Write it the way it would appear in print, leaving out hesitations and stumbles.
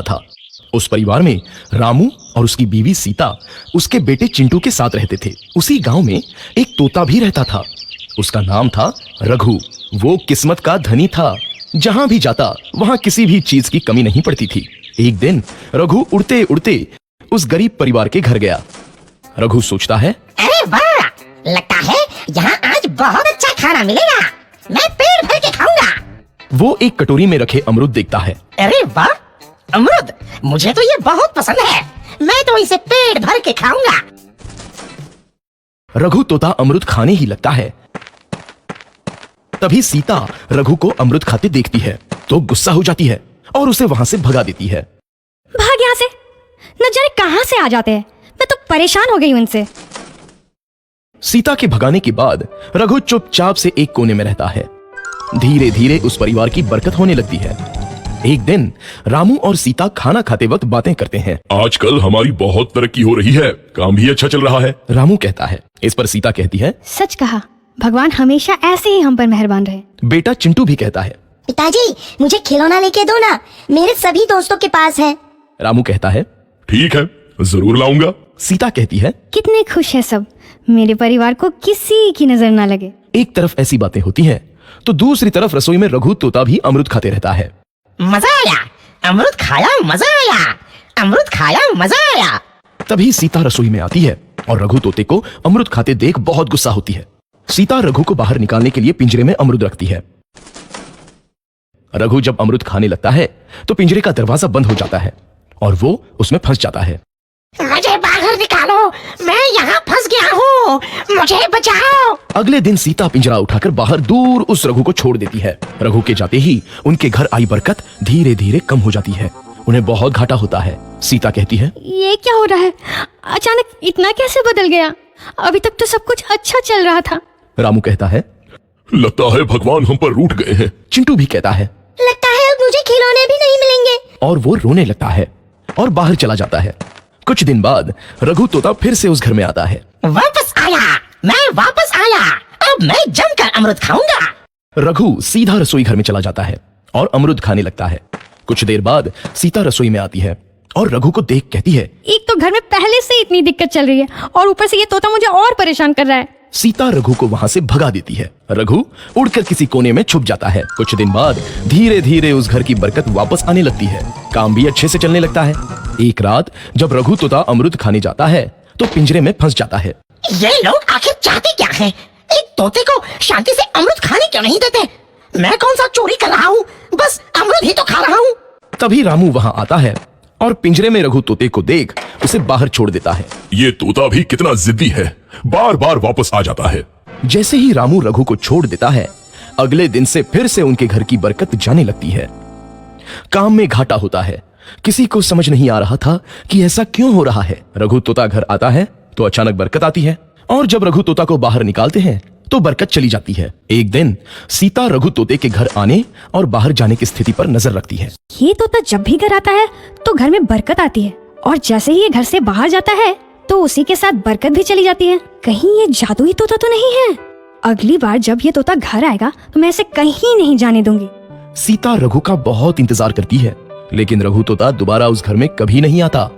था। उस परिवार में रामू और उसकी बीवी सीता उसके बेटे चिंटू के साथ रहते थे। उसी गांव में एक तोता भी रहता था। उसका नाम था रघु। वो किस्मत का धनी था। जहां भी जाता वहां किसी भी चीज की कमी नहीं पड़ती थी। एक दिन रघु उड़ते उड़ते उस गरीब परिवार के घर गया। रघु सोचता है, अरे वाह, लगता है यहाँ आज बहुत अच्छा खाना मिलेगा। मैं पेट भर के खाऊंगा। वो एक कटोरी में रखे अमरूद देखता है। अरे वाह, अमरूद, मुझे तो ये बहुत पसंद है। मैं तो इसे पेट भर के खाऊंगा। रघु तोता अमरूद खाने ही लगता है। तभी सीता रघु को अमरूद खाते देखती है तो गुस्सा हो जाती है और उसे वहां से भगा देती है। भाग यहाँ से, न जाने कहां से आ जाते हैं। मैं तो परेशान हो गई उनसे। सीता के भगाने के बाद रघु चुपचाप से एक कोने में रहता है। धीरे धीरे उस परिवार की बरकत होने लगती है। एक दिन रामू और सीता खाना खाते वक्त बातें करते हैं। आजकल हमारी बहुत तरक्की हो रही है, काम भी अच्छा चल रहा है। रामू कहता है। इस पर सीता कहती है, सच कहा, भगवान हमेशा ऐसे ही हम पर मेहरबान रहे। बेटा चिंटू भी कहता है, पिताजी, मुझे खिलौना लेके दो ना, मेरे सभी दोस्तों के पास है। रामू कहता है, ठीक है, जरूर लाऊंगा। सीता कहती है, कितने खुश है सब, मेरे परिवार को किसी की नजर ना लगे। एक तरफ ऐसी बातें होती हैं तो दूसरी तरफ रसोई में रघु तोता भी अमरूद खाते रहता है। मजा आया, अमरूद खाया, मजा आया, अमरूद खाया, मजा आया। तभी सीता रसोई में आती है और रघु तोते को अमरूद खाते देख बहुत गुस्सा होती है। सीता रघु को बाहर निकालने के लिए पिंजरे में अमरूद रखती है। रघु जब अमरूद खाने लगता है तो पिंजरे का दरवाजा बंद हो जाता है और वो उसमें फंस जाता है। मुझे बाहर निकालो, मैं यहाँ फंस गया हूँ, मुझे बचाओ। अगले दिन सीता पिंजरा उठाकर बाहर दूर उस रघु को छोड़ देती है। रघु के जाते ही उनके घर आई बरकत धीरे धीरे कम हो जाती है। उन्हें बहुत घाटा होता है। सीता कहती है, ये क्या हो रहा है, अचानक इतना कैसे बदल गया? अभी तक तो सब कुछ अच्छा चल रहा था। रामू कहता है, लगता है भगवान हम पर रूठ गए हैं। चिंटू भी कहता है, लगता है अब मुझे खिलौने भी नहीं मिलेंगे। और वो रोने लगता है और बाहर चला जाता है। कुछ दिन बाद रघु तोता फिर से उस घर में आता है। वापस आया, मैं वापस आया, अब मैं जमकर अमरूद खाऊंगा। रघु सीधा रसोई घर में चला जाता है और अमरूद खाने लगता है। कुछ देर बाद सीता रसोई में आती है और रघु को देख कहती है, एक तो घर में पहले से इतनी दिक्कत चल रही है और ऊपर से ये तोता मुझे और परेशान कर रहा है। सीता रघु को वहां से भगा देती है। रघु उड़कर किसी कोने में छुप जाता है। कुछ दिन बाद धीरे धीरे उस घर की बरकत वापस आने लगती है। काम भी अच्छे से चलने लगता है। एक रात जब रघु तोता अमरूद खाने जाता है तो पिंजरे में फंस जाता है। ये लोग आखिर चाहते क्या हैं? एक तोते को शांति से अमरूद खाने क्यों नहीं देते? मैं कौन सा चोरी कर रहा हूँ, बस अमरूद ही तो खा रहा हूँ। तभी रामू वहां आता है और पिंजरे में रघु तोते को देख उसे बाहर छोड़ देता है। ये तोता भी कितना जिद्दी है, बार बार वापस आ जाता है। जैसे ही रामू रघु को छोड़ देता है, अगले दिन से फिर से उनके घर की बरकत जाने लगती है। काम में घाटा होता है। किसी को समझ नहीं आ रहा था कि ऐसा क्यों हो रहा है। रघु तोता घर आता है तो अचानक बरकत आती है और जब रघु तोता को बाहर निकालते हैं तो बरकत चली जाती है। एक दिन सीता रघु तोते के घर आने और बाहर जाने की स्थिति पर नजर रखती है। ये तोता जब भी घर आता है तो घर में बरकत आती है और जैसे ही ये घर से बाहर जाता है तो उसी के साथ बरकत भी चली जाती है। कहीं ये जादुई तोता तो नहीं है? अगली बार जब ये तोता घर आएगा तो मैं इसे कहीं नहीं जाने दूंगी। सीता रघु का बहुत इंतजार करती है लेकिन रघु तोता दोबारा उस घर में कभी नहीं आता।